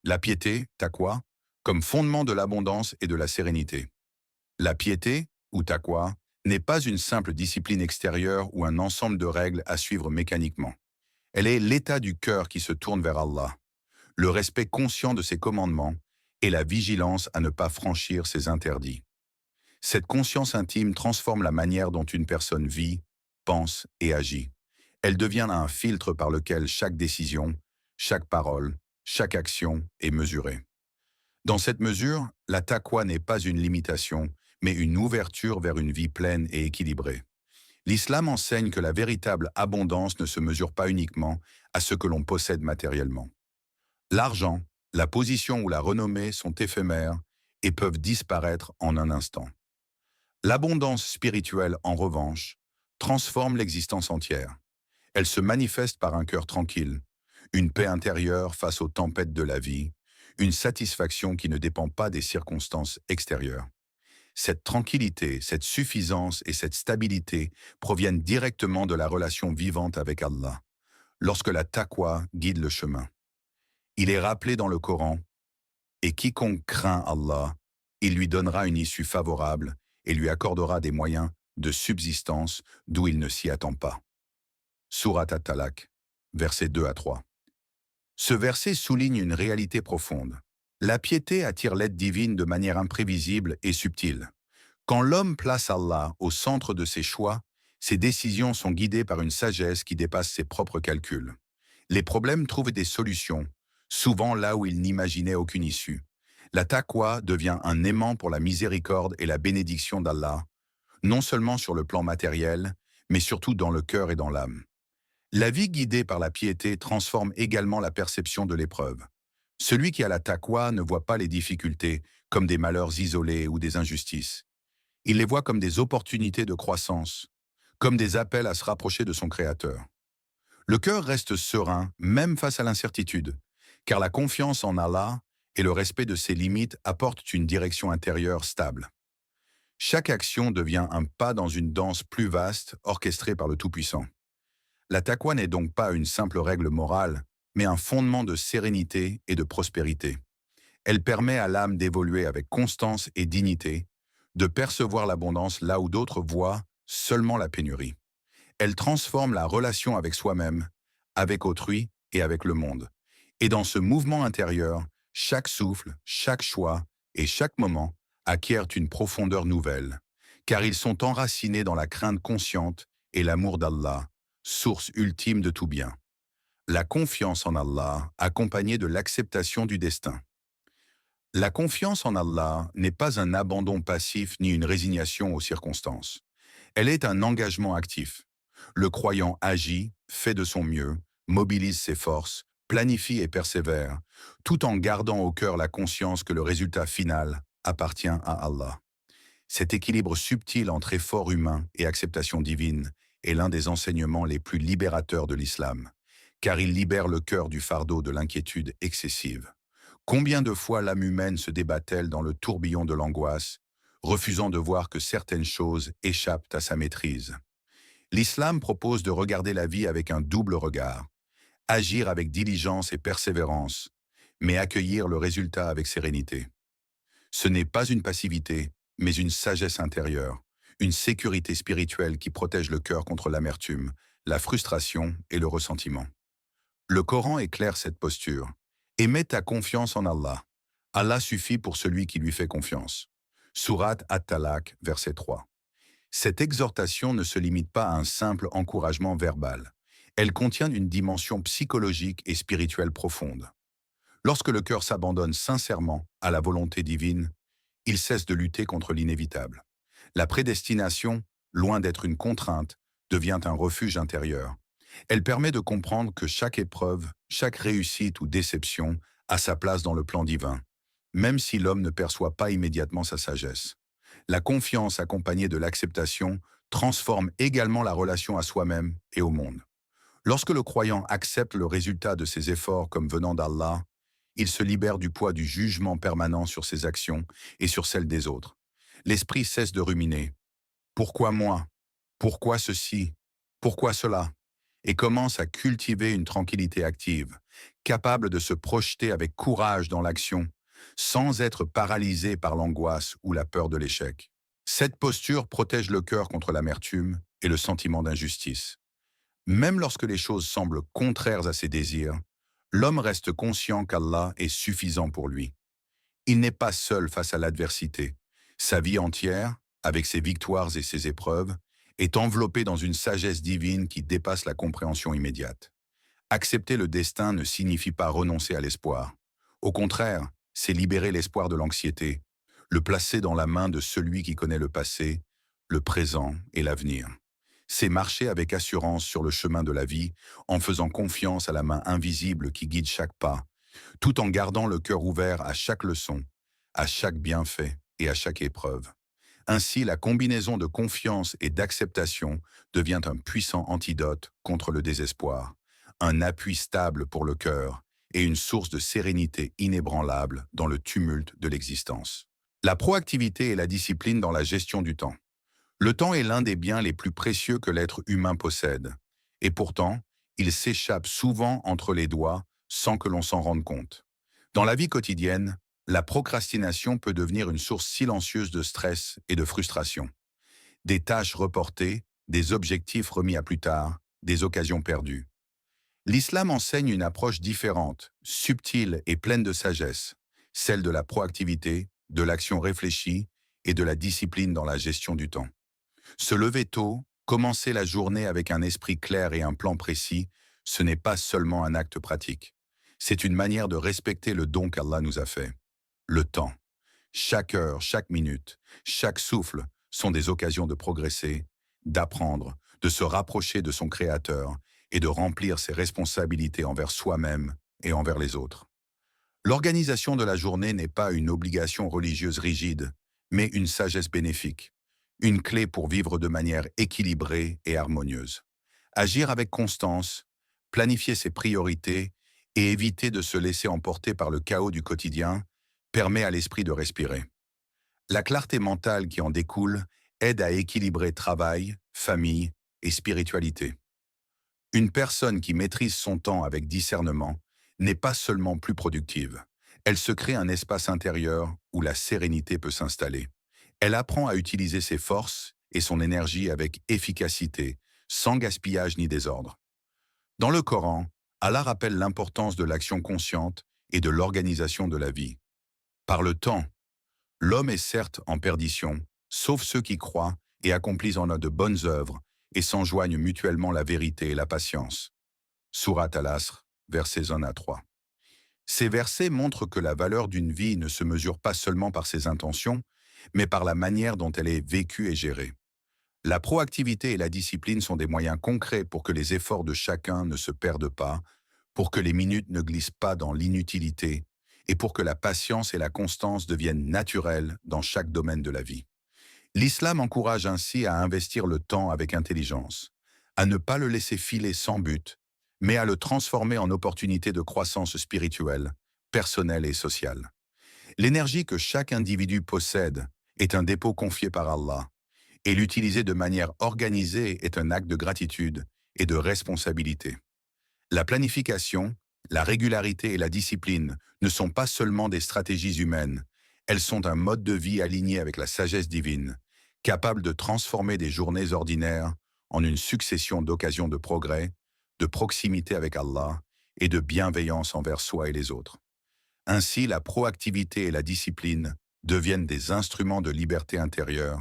La piété, taqwa, comme fondement de l'abondance et de la sérénité. La piété, ou taqwa, n'est pas une simple discipline extérieure ou un ensemble de règles à suivre mécaniquement. Elle est l'état du cœur qui se tourne vers Allah, le respect conscient de ses commandements et la vigilance à ne pas franchir ses interdits. Cette conscience intime transforme la manière dont une personne vit, pense et agit. Elle devient un filtre par lequel chaque décision, chaque parole, chaque action est mesurée. Dans cette mesure, la taqwa n'est pas une limitation, mais une ouverture vers une vie pleine et équilibrée. L'islam enseigne que la véritable abondance ne se mesure pas uniquement à ce que l'on possède matériellement. L'argent, la position ou la renommée sont éphémères et peuvent disparaître en un instant. L'abondance spirituelle, en revanche, transforme l'existence entière. Elle se manifeste par un cœur tranquille, une paix intérieure face aux tempêtes de la vie, une satisfaction qui ne dépend pas des circonstances extérieures. Cette tranquillité, cette suffisance et cette stabilité proviennent directement de la relation vivante avec Allah, lorsque la taqwa guide le chemin. Il est rappelé dans le Coran, et quiconque craint Allah, il lui donnera une issue favorable et lui accordera des moyens de subsistance d'où il ne s'y attend pas. Surat At-Talaq, versets 2 à 3. Ce verset souligne une réalité profonde. La piété attire l'aide divine de manière imprévisible et subtile. Quand l'homme place Allah au centre de ses choix, ses décisions sont guidées par une sagesse qui dépasse ses propres calculs. Les problèmes trouvent des solutions, souvent là où il n'imaginait aucune issue. La taqwa devient un aimant pour la miséricorde et la bénédiction d'Allah, non seulement sur le plan matériel, mais surtout dans le cœur et dans l'âme. La vie guidée par la piété transforme également la perception de l'épreuve. Celui qui a la taqwa ne voit pas les difficultés comme des malheurs isolés ou des injustices. Il les voit comme des opportunités de croissance, comme des appels à se rapprocher de son Créateur. Le cœur reste serein, même face à l'incertitude, car la confiance en Allah et le respect de ses limites apportent une direction intérieure stable. Chaque action devient un pas dans une danse plus vaste, orchestrée par le Tout-Puissant. La taqwa n'est donc pas une simple règle morale, mais un fondement de sérénité et de prospérité. Elle permet à l'âme d'évoluer avec constance et dignité, de percevoir l'abondance là où d'autres voient seulement la pénurie. Elle transforme la relation avec soi-même, avec autrui et avec le monde. Et dans ce mouvement intérieur, chaque souffle, chaque choix et chaque moment acquièrent une profondeur nouvelle, car ils sont enracinés dans la crainte consciente et l'amour d'Allah, source ultime de tout bien. La confiance en Allah, accompagnée de l'acceptation du destin. La confiance en Allah n'est pas un abandon passif ni une résignation aux circonstances. Elle est un engagement actif. Le croyant agit, fait de son mieux, mobilise ses forces, planifie et persévère, tout en gardant au cœur la conscience que le résultat final appartient à Allah. Cet équilibre subtil entre effort humain et acceptation divine est l'un des enseignements les plus libérateurs de l'islam, car il libère le cœur du fardeau de l'inquiétude excessive. Combien de fois l'âme humaine se débat-elle dans le tourbillon de l'angoisse, refusant de voir que certaines choses échappent à sa maîtrise? L'islam propose de regarder la vie avec un double regard, agir avec diligence et persévérance, mais accueillir le résultat avec sérénité. Ce n'est pas une passivité, mais une sagesse intérieure, une sécurité spirituelle qui protège le cœur contre l'amertume, la frustration et le ressentiment. Le Coran éclaire cette posture. Et mets ta confiance en Allah. Allah suffit pour celui qui lui fait confiance. Surat At-Talaq, verset 3. Cette exhortation ne se limite pas à un simple encouragement verbal. Elle contient une dimension psychologique et spirituelle profonde. Lorsque le cœur s'abandonne sincèrement à la volonté divine, il cesse de lutter contre l'inévitable. La prédestination, loin d'être une contrainte, devient un refuge intérieur. Elle permet de comprendre que chaque épreuve, chaque réussite ou déception a sa place dans le plan divin, même si l'homme ne perçoit pas immédiatement sa sagesse. La confiance accompagnée de l'acceptation transforme également la relation à soi-même et au monde. Lorsque le croyant accepte le résultat de ses efforts comme venant d'Allah, il se libère du poids du jugement permanent sur ses actions et sur celles des autres. L'esprit cesse de ruminer. Pourquoi moi? Pourquoi ceci? Pourquoi cela? et commence à cultiver une tranquillité active, capable de se projeter avec courage dans l'action, sans être paralysé par l'angoisse ou la peur de l'échec. Cette posture protège le cœur contre l'amertume et le sentiment d'injustice. Même lorsque les choses semblent contraires à ses désirs, l'homme reste conscient qu'Allah est suffisant pour lui. Il n'est pas seul face à l'adversité. Sa vie entière, avec ses victoires et ses épreuves, est enveloppée dans une sagesse divine qui dépasse la compréhension immédiate. Accepter le destin ne signifie pas renoncer à l'espoir. Au contraire, c'est libérer l'espoir de l'anxiété, le placer dans la main de celui qui connaît le passé, le présent et l'avenir. C'est marcher avec assurance sur le chemin de la vie en faisant confiance à la main invisible qui guide chaque pas, tout en gardant le cœur ouvert à chaque leçon, à chaque bienfait et à chaque épreuve. Ainsi, la combinaison de confiance et d'acceptation devient un puissant antidote contre le désespoir, un appui stable pour le cœur et une source de sérénité inébranlable dans le tumulte de l'existence. La proactivité et la discipline dans la gestion du temps. Le temps est l'un des biens les plus précieux que l'être humain possède, et pourtant, il s'échappe souvent entre les doigts sans que l'on s'en rende compte. Dans la vie quotidienne, la procrastination peut devenir une source silencieuse de stress et de frustration. Des tâches reportées, des objectifs remis à plus tard, des occasions perdues. L'islam enseigne une approche différente, subtile et pleine de sagesse, celle de la proactivité, de l'action réfléchie et de la discipline dans la gestion du temps. Se lever tôt, commencer la journée avec un esprit clair et un plan précis, ce n'est pas seulement un acte pratique. C'est une manière de respecter le don qu'Allah nous a fait. Le temps. Chaque heure, chaque minute, chaque souffle sont des occasions de progresser, d'apprendre, de se rapprocher de son Créateur et de remplir ses responsabilités envers soi-même et envers les autres. L'organisation de la journée n'est pas une obligation religieuse rigide, mais une sagesse bénéfique, une clé pour vivre de manière équilibrée et harmonieuse. Agir avec constance, planifier ses priorités et éviter de se laisser emporter par le chaos du quotidien permet à l'esprit de respirer. La clarté mentale qui en découle aide à équilibrer travail, famille et spiritualité. Une personne qui maîtrise son temps avec discernement n'est pas seulement plus productive. Elle se crée un espace intérieur où la sérénité peut s'installer. Elle apprend à utiliser ses forces et son énergie avec efficacité, sans gaspillage ni désordre. Dans le Coran, Allah rappelle l'importance de l'action consciente et de l'organisation de la vie. Par le temps, l'homme est certes en perdition, sauf ceux qui croient et accomplissent en eux de bonnes œuvres et s'enjoignent mutuellement la vérité et la patience. Sourate Al-Asr, versets 1 à 3. Ces versets montrent que la valeur d'une vie ne se mesure pas seulement par ses intentions, mais par la manière dont elle est vécue et gérée. La proactivité et la discipline sont des moyens concrets pour que les efforts de chacun ne se perdent pas, pour que les minutes ne glissent pas dans l'inutilité et pour que la patience et la constance deviennent naturelles dans chaque domaine de la vie. L'islam encourage ainsi à investir le temps avec intelligence, à ne pas le laisser filer sans but, mais à le transformer en opportunité de croissance spirituelle, personnelle et sociale. L'énergie que chaque individu possède est un dépôt confié par Allah, et l'utiliser de manière organisée est un acte de gratitude et de responsabilité. La planification, la régularité et la discipline ne sont pas seulement des stratégies humaines, elles sont un mode de vie aligné avec la sagesse divine, capable de transformer des journées ordinaires en une succession d'occasions de progrès, de proximité avec Allah et de bienveillance envers soi et les autres. Ainsi, la proactivité et la discipline deviennent des instruments de liberté intérieure,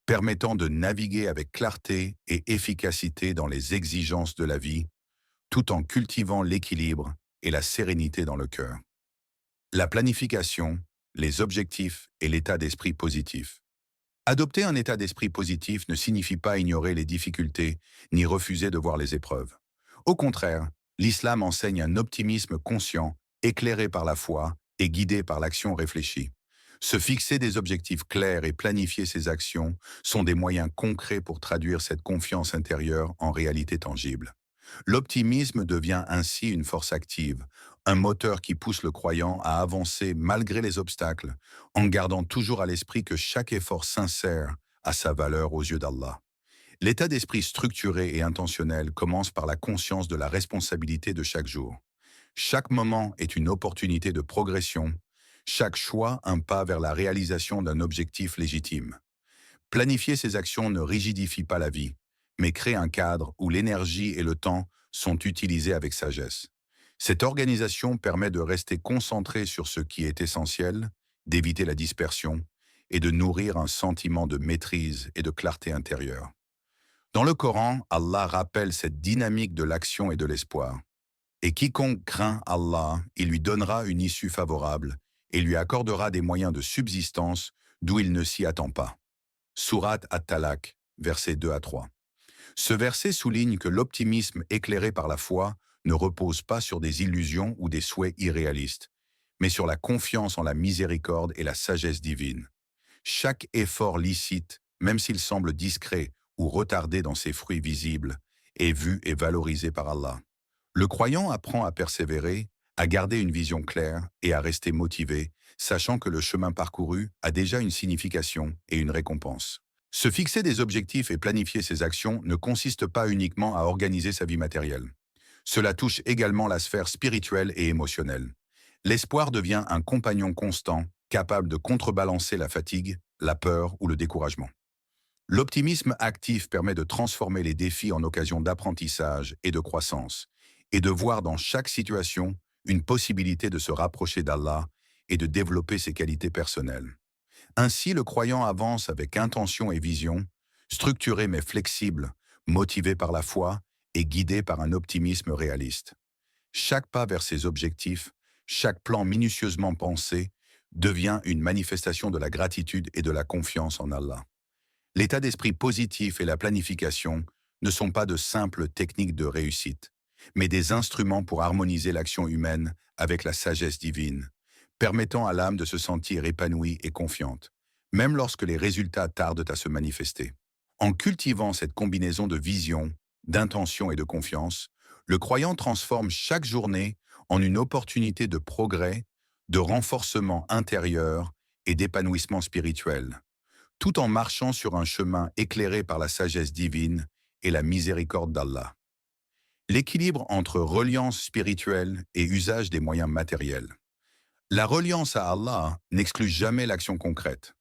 permettant de naviguer avec clarté et efficacité dans les exigences de la vie, tout en cultivant l'équilibre et la sérénité dans le cœur. La planification, les objectifs et l'état d'esprit positif. Adopter un état d'esprit positif ne signifie pas ignorer les difficultés ni refuser de voir les épreuves. Au contraire, l'islam enseigne un optimisme conscient, éclairé par la foi et guidé par l'action réfléchie. Se fixer des objectifs clairs et planifier ses actions sont des moyens concrets pour traduire cette confiance intérieure en réalité tangible. L'optimisme devient ainsi une force active, un moteur qui pousse le croyant à avancer malgré les obstacles, en gardant toujours à l'esprit que chaque effort sincère a sa valeur aux yeux d'Allah. L'état d'esprit structuré et intentionnel commence par la conscience de la responsabilité de chaque jour. Chaque moment est une opportunité de progression, chaque choix un pas vers la réalisation d'un objectif légitime. Planifier ses actions ne rigidifie pas la vie, mais crée un cadre où l'énergie et le temps sont utilisés avec sagesse. Cette organisation permet de rester concentré sur ce qui est essentiel, d'éviter la dispersion et de nourrir un sentiment de maîtrise et de clarté intérieure. Dans le Coran, Allah rappelle cette dynamique de l'action et de l'espoir. Et quiconque craint Allah, il lui donnera une issue favorable et lui accordera des moyens de subsistance d'où il ne s'y attend pas. Sourate At-Talaq, versets 2 à 3. Ce verset souligne que l'optimisme éclairé par la foi ne repose pas sur des illusions ou des souhaits irréalistes, mais sur la confiance en la miséricorde et la sagesse divine. Chaque effort licite, même s'il semble discret ou retardé dans ses fruits visibles, est vu et valorisé par Allah. Le croyant apprend à persévérer, à garder une vision claire et à rester motivé, sachant que le chemin parcouru a déjà une signification et une récompense. Se fixer des objectifs et planifier ses actions ne consiste pas uniquement à organiser sa vie matérielle. Cela touche également la sphère spirituelle et émotionnelle. L'espoir devient un compagnon constant, capable de contrebalancer la fatigue, la peur ou le découragement. L'optimisme actif permet de transformer les défis en occasion d'apprentissage et de croissance, et de voir dans chaque situation une possibilité de se rapprocher d'Allah et de développer ses qualités personnelles. Ainsi, le croyant avance avec intention et vision, structuré mais flexible, motivé par la foi et guidé par un optimisme réaliste. Chaque pas vers ses objectifs, chaque plan minutieusement pensé, devient une manifestation de la gratitude et de la confiance en Allah. L'état d'esprit positif et la planification ne sont pas de simples techniques de réussite, mais des instruments pour harmoniser l'action humaine avec la sagesse divine, permettant à l'âme de se sentir épanouie et confiante, même lorsque les résultats tardent à se manifester. En cultivant cette combinaison de vision, d'intention et de confiance, le croyant transforme chaque journée en une opportunité de progrès, de renforcement intérieur et d'épanouissement spirituel, tout en marchant sur un chemin éclairé par la sagesse divine et la miséricorde d'Allah. L'équilibre entre reliance spirituelle et usage des moyens matériels. La reliance à Allah n'exclut jamais l'action concrète.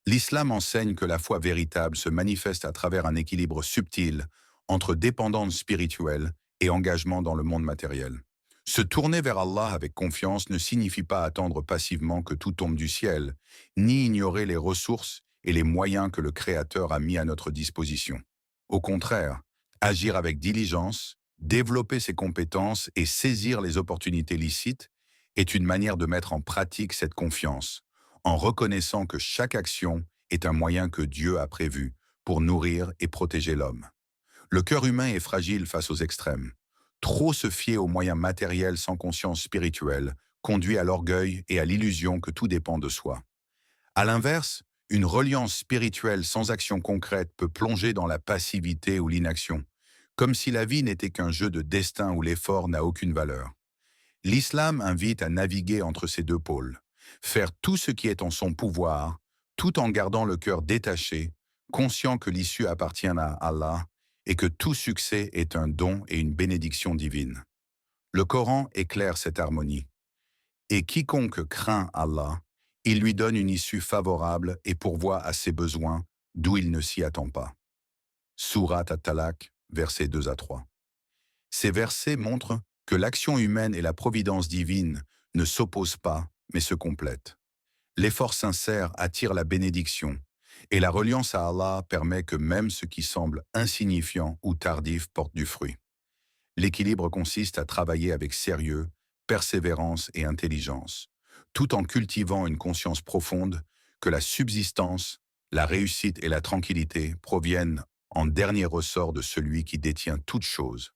L'islam enseigne que la foi véritable se manifeste à travers un équilibre subtil entre dépendance spirituelle et engagement dans le monde matériel. Se tourner vers Allah avec confiance ne signifie pas attendre passivement que tout tombe du ciel, ni ignorer les ressources et les moyens que le Créateur a mis à notre disposition. Au contraire, agir avec diligence, développer ses compétences et saisir les opportunités licites est une manière de mettre en pratique cette confiance, en reconnaissant que chaque action est un moyen que Dieu a prévu pour nourrir et protéger l'homme. Le cœur humain est fragile face aux extrêmes. Trop se fier aux moyens matériels sans conscience spirituelle conduit à l'orgueil et à l'illusion que tout dépend de soi. À l'inverse, une reliance spirituelle sans action concrète peut plonger dans la passivité ou l'inaction, comme si la vie n'était qu'un jeu de destin où l'effort n'a aucune valeur. L'islam invite à naviguer entre ces deux pôles, faire tout ce qui est en son pouvoir, tout en gardant le cœur détaché, conscient que l'issue appartient à Allah et que tout succès est un don et une bénédiction divine. Le Coran éclaire cette harmonie. Et quiconque craint Allah, il lui donne une issue favorable et pourvoit à ses besoins d'où il ne s'y attend pas. Sourate At-Talaq, versets 2 à 3. Ces versets montrent que l'action humaine et la providence divine ne s'opposent pas, mais se complètent. L'effort sincère attire la bénédiction, et la reliance à Allah permet que même ce qui semble insignifiant ou tardif porte du fruit. L'équilibre consiste à travailler avec sérieux, persévérance et intelligence, tout en cultivant une conscience profonde que la subsistance, la réussite et la tranquillité proviennent en dernier ressort de celui qui détient toutes choses.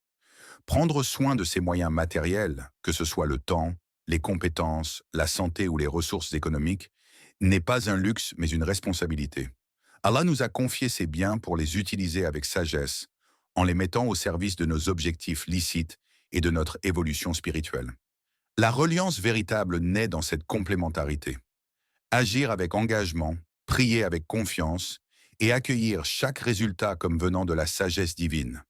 Prendre soin de ses moyens matériels, que ce soit le temps, les compétences, la santé ou les ressources économiques, n'est pas un luxe mais une responsabilité. Allah nous a confié ces biens pour les utiliser avec sagesse, en les mettant au service de nos objectifs licites et de notre évolution spirituelle. La reliance véritable naît dans cette complémentarité. Agir avec engagement, prier avec confiance et accueillir chaque résultat comme venant de la sagesse divine.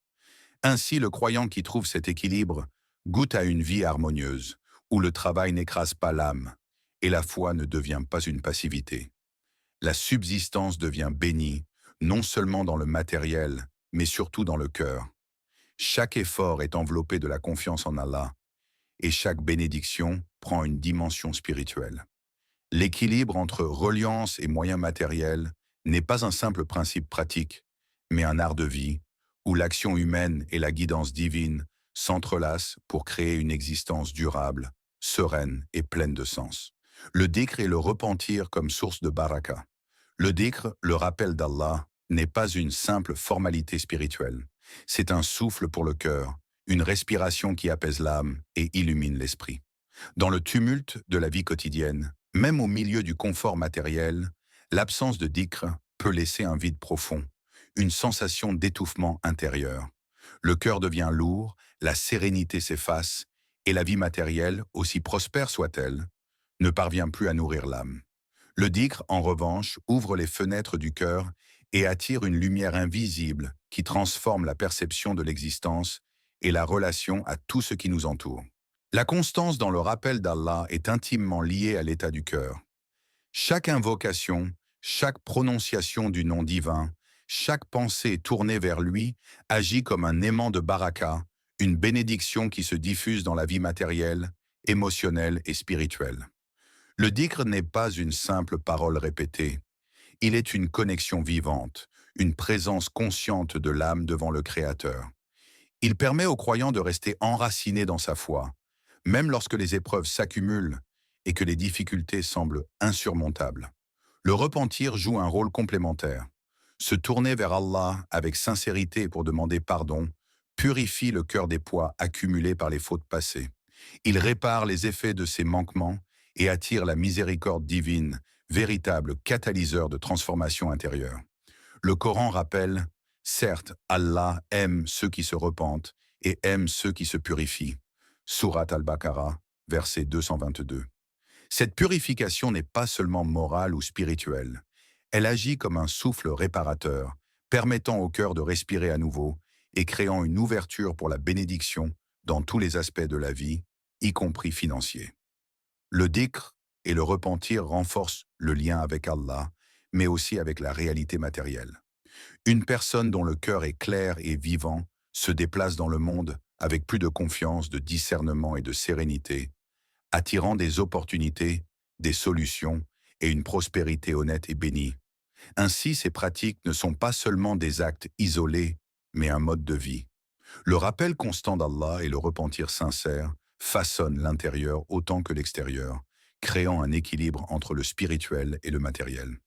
Ainsi, le croyant qui trouve cet équilibre goûte à une vie harmonieuse, où le travail n'écrase pas l'âme, et la foi ne devient pas une passivité. La subsistance devient bénie, non seulement dans le matériel, mais surtout dans le cœur. Chaque effort est enveloppé de la confiance en Allah, et chaque bénédiction prend une dimension spirituelle. L'équilibre entre reliance et moyens matériels n'est pas un simple principe pratique, mais un art de vie, où l'action humaine et la guidance divine s'entrelacent pour créer une existence durable, sereine et pleine de sens. Le dhikr et le repentir comme source de baraka. Le dhikr, le rappel d'Allah, n'est pas une simple formalité spirituelle. C'est un souffle pour le cœur, une respiration qui apaise l'âme et illumine l'esprit. Dans le tumulte de la vie quotidienne, même au milieu du confort matériel, l'absence de dhikr peut laisser un vide profond, une sensation d'étouffement intérieur. Le cœur devient lourd, la sérénité s'efface, et la vie matérielle, aussi prospère soit-elle, ne parvient plus à nourrir l'âme. Le dhikr, en revanche, ouvre les fenêtres du cœur et attire une lumière invisible qui transforme la perception de l'existence et la relation à tout ce qui nous entoure. La constance dans le rappel d'Allah est intimement liée à l'état du cœur. Chaque invocation, chaque prononciation du nom divin, chaque pensée tournée vers lui agit comme un aimant de baraka, une bénédiction qui se diffuse dans la vie matérielle, émotionnelle et spirituelle. Le dhikr n'est pas une simple parole répétée. Il est une connexion vivante, une présence consciente de l'âme devant le Créateur. Il permet aux croyants de rester enracinés dans sa foi, même lorsque les épreuves s'accumulent et que les difficultés semblent insurmontables. Le repentir joue un rôle complémentaire. Se tourner vers Allah avec sincérité pour demander pardon purifie le cœur des poids accumulés par les fautes passées. Il répare les effets de ses manquements et attire la miséricorde divine, véritable catalyseur de transformation intérieure. Le Coran rappelle, certes, Allah aime ceux qui se repentent et aime ceux qui se purifient. Sourate Al-Baqarah, verset 222. Cette purification n'est pas seulement morale ou spirituelle. Elle agit comme un souffle réparateur, permettant au cœur de respirer à nouveau et créant une ouverture pour la bénédiction dans tous les aspects de la vie, y compris financiers. Le dhikr et le repentir renforcent le lien avec Allah, mais aussi avec la réalité matérielle. Une personne dont le cœur est clair et vivant se déplace dans le monde avec plus de confiance, de discernement et de sérénité, attirant des opportunités, des solutions et une prospérité honnête et bénie. Ainsi, ces pratiques ne sont pas seulement des actes isolés, mais un mode de vie. Le rappel constant d'Allah et le repentir sincère façonnent l'intérieur autant que l'extérieur, créant un équilibre entre le spirituel et le matériel.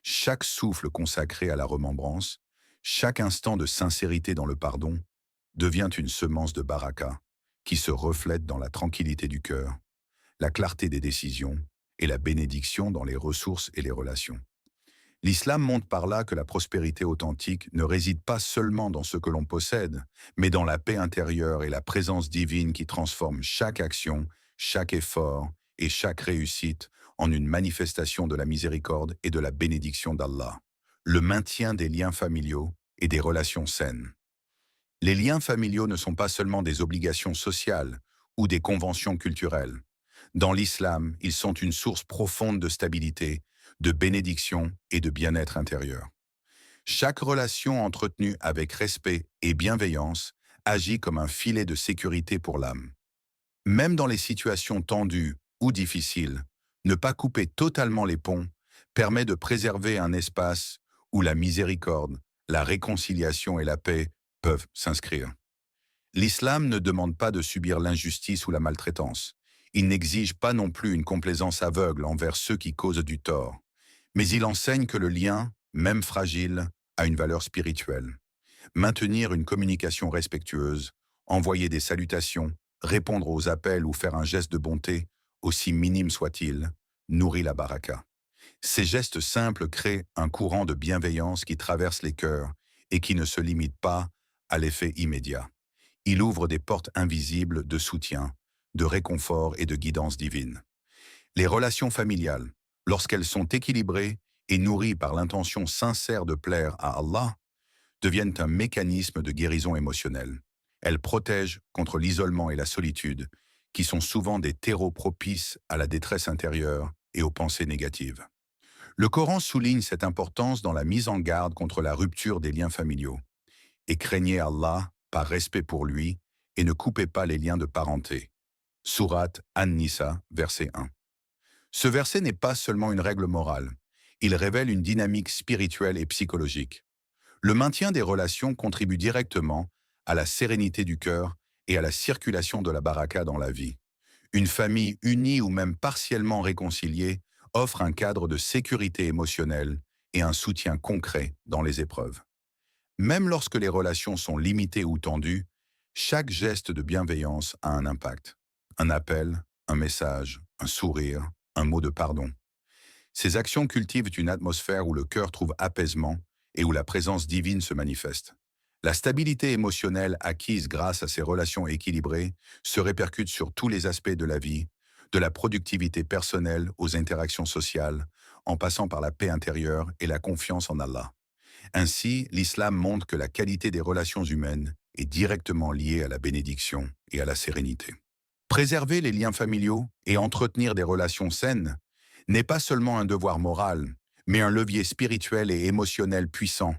Chaque souffle consacré à la remembrance, chaque instant de sincérité dans le pardon, devient une semence de baraka qui se reflète dans la tranquillité du cœur, la clarté des décisions et la bénédiction dans les ressources et les relations. L'islam montre par là que la prospérité authentique ne réside pas seulement dans ce que l'on possède, mais dans la paix intérieure et la présence divine qui transforme chaque action, chaque effort et chaque réussite en une manifestation de la miséricorde et de la bénédiction d'Allah. Le maintien des liens familiaux et des relations saines. Les liens familiaux ne sont pas seulement des obligations sociales ou des conventions culturelles. Dans l'islam, ils sont une source profonde de stabilité, de bénédiction et de bien-être intérieur. Chaque relation entretenue avec respect et bienveillance agit comme un filet de sécurité pour l'âme. Même dans les situations tendues ou difficiles, ne pas couper totalement les ponts permet de préserver un espace où la miséricorde, la réconciliation et la paix peuvent s'inscrire. L'islam ne demande pas de subir l'injustice ou la maltraitance. Il n'exige pas non plus une complaisance aveugle envers ceux qui causent du tort. Mais il enseigne que le lien, même fragile, a une valeur spirituelle. Maintenir une communication respectueuse, envoyer des salutations, répondre aux appels ou faire un geste de bonté, aussi minime soit-il, nourrit la baraka. Ces gestes simples créent un courant de bienveillance qui traverse les cœurs et qui ne se limite pas à l'effet immédiat. Il ouvre des portes invisibles de soutien, de réconfort et de guidance divine. Les relations familiales, lorsqu'elles sont équilibrées, et nourries par l'intention sincère de plaire à Allah, deviennent un mécanisme de guérison émotionnelle. Elles protègent contre l'isolement et la solitude, qui sont souvent des terreaux propices à la détresse intérieure et aux pensées négatives. Le Coran souligne cette importance dans la mise en garde contre la rupture des liens familiaux. Et craignez Allah par respect pour lui et ne coupez pas les liens de parenté. Sourate An-Nisa, verset 1. Ce verset n'est pas seulement une règle morale, il révèle une dynamique spirituelle et psychologique. Le maintien des relations contribue directement à la sérénité du cœur et à la circulation de la baraka dans la vie. Une famille unie ou même partiellement réconciliée offre un cadre de sécurité émotionnelle et un soutien concret dans les épreuves. Même lorsque les relations sont limitées ou tendues, chaque geste de bienveillance a un impact. Un appel, un message, un sourire, un mot de pardon. Ces actions cultivent une atmosphère où le cœur trouve apaisement et où la présence divine se manifeste. La stabilité émotionnelle acquise grâce à ces relations équilibrées se répercute sur tous les aspects de la vie, de la productivité personnelle aux interactions sociales, en passant par la paix intérieure et la confiance en Allah. Ainsi, l'islam montre que la qualité des relations humaines est directement liée à la bénédiction et à la sérénité. Préserver les liens familiaux et entretenir des relations saines n'est pas seulement un devoir moral, mais un levier spirituel et émotionnel puissant,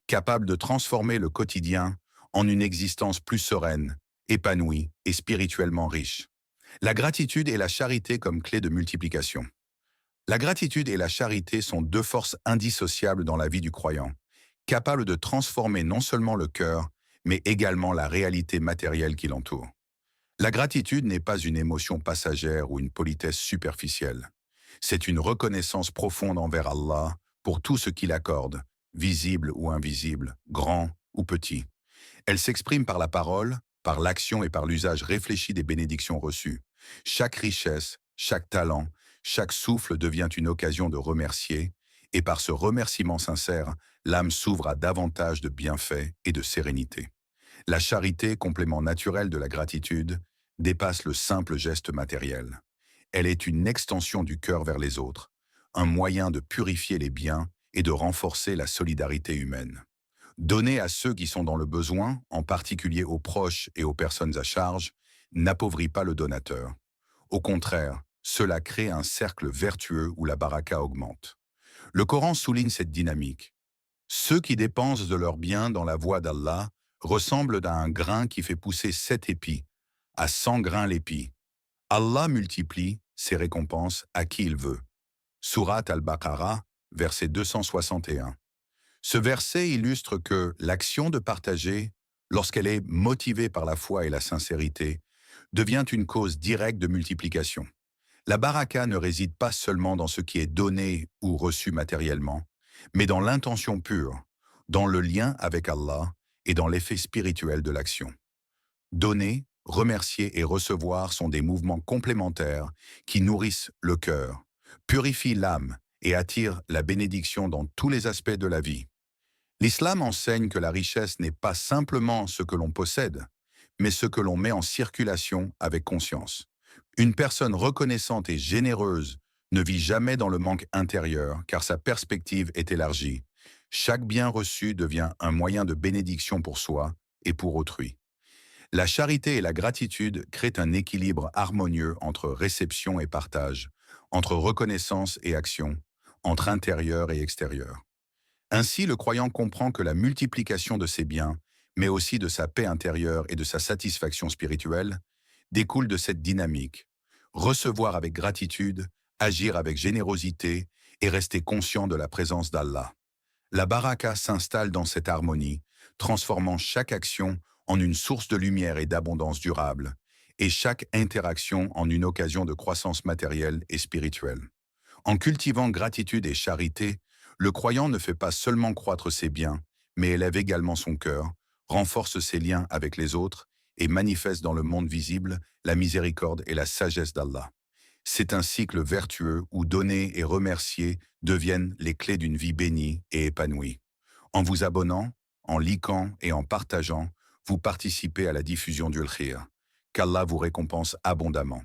capable de transformer le quotidien en une existence plus sereine, épanouie et spirituellement riche. La gratitude et la charité comme clé de multiplication. La gratitude et la charité sont deux forces indissociables dans la vie du croyant, capables de transformer non seulement le cœur, mais également la réalité matérielle qui l'entoure. La gratitude n'est pas une émotion passagère ou une politesse superficielle. C'est une reconnaissance profonde envers Allah pour tout ce qu'il accorde, visible ou invisible, grand ou petit. Elle s'exprime par la parole, par l'action et par l'usage réfléchi des bénédictions reçues. Chaque richesse, chaque talent, chaque souffle devient une occasion de remercier, et par ce remerciement sincère, l'âme s'ouvre à davantage de bienfaits et de sérénité. La charité, complément naturel de la gratitude, dépasse le simple geste matériel. Elle est une extension du cœur vers les autres, un moyen de purifier les biens et de renforcer la solidarité humaine. Donner à ceux qui sont dans le besoin, en particulier aux proches et aux personnes à charge, n'appauvrit pas le donateur. Au contraire, cela crée un cercle vertueux où la baraka augmente. Le Coran souligne cette dynamique. Ceux qui dépensent de leurs biens dans la voie d'Allah ressemblent à un grain qui fait pousser 7 épis, à 100 grains l'épi. Allah multiplie ses récompenses à qui il veut. Sourate Al-Baqarah, verset 261. Ce verset illustre que l'action de partager, lorsqu'elle est motivée par la foi et la sincérité, devient une cause directe de multiplication. La baraka ne réside pas seulement dans ce qui est donné ou reçu matériellement, mais dans l'intention pure, dans le lien avec Allah et dans l'effet spirituel de l'action. Donner, remercier et recevoir sont des mouvements complémentaires qui nourrissent le cœur, purifient l'âme et attirent la bénédiction dans tous les aspects de la vie. L'islam enseigne que la richesse n'est pas simplement ce que l'on possède, mais ce que l'on met en circulation avec conscience. Une personne reconnaissante et généreuse ne vit jamais dans le manque intérieur car sa perspective est élargie. Chaque bien reçu devient un moyen de bénédiction pour soi et pour autrui. La charité et la gratitude créent un équilibre harmonieux entre réception et partage, entre reconnaissance et action, entre intérieur et extérieur. Ainsi, le croyant comprend que la multiplication de ses biens, mais aussi de sa paix intérieure et de sa satisfaction spirituelle, découle de cette dynamique. Recevoir avec gratitude, agir avec générosité et rester conscient de la présence d'Allah. La baraka s'installe dans cette harmonie, transformant chaque action en une source de lumière et d'abondance durable, et chaque interaction en une occasion de croissance matérielle et spirituelle. En cultivant gratitude et charité, le croyant ne fait pas seulement croître ses biens, mais élève également son cœur, renforce ses liens avec les autres et manifeste dans le monde visible la miséricorde et la sagesse d'Allah. C'est un cycle vertueux où donner et remercier deviennent les clés d'une vie bénie et épanouie. En vous abonnant, en likant et en partageant, vous participez à la diffusion du khir. Qu'Allah vous récompense abondamment.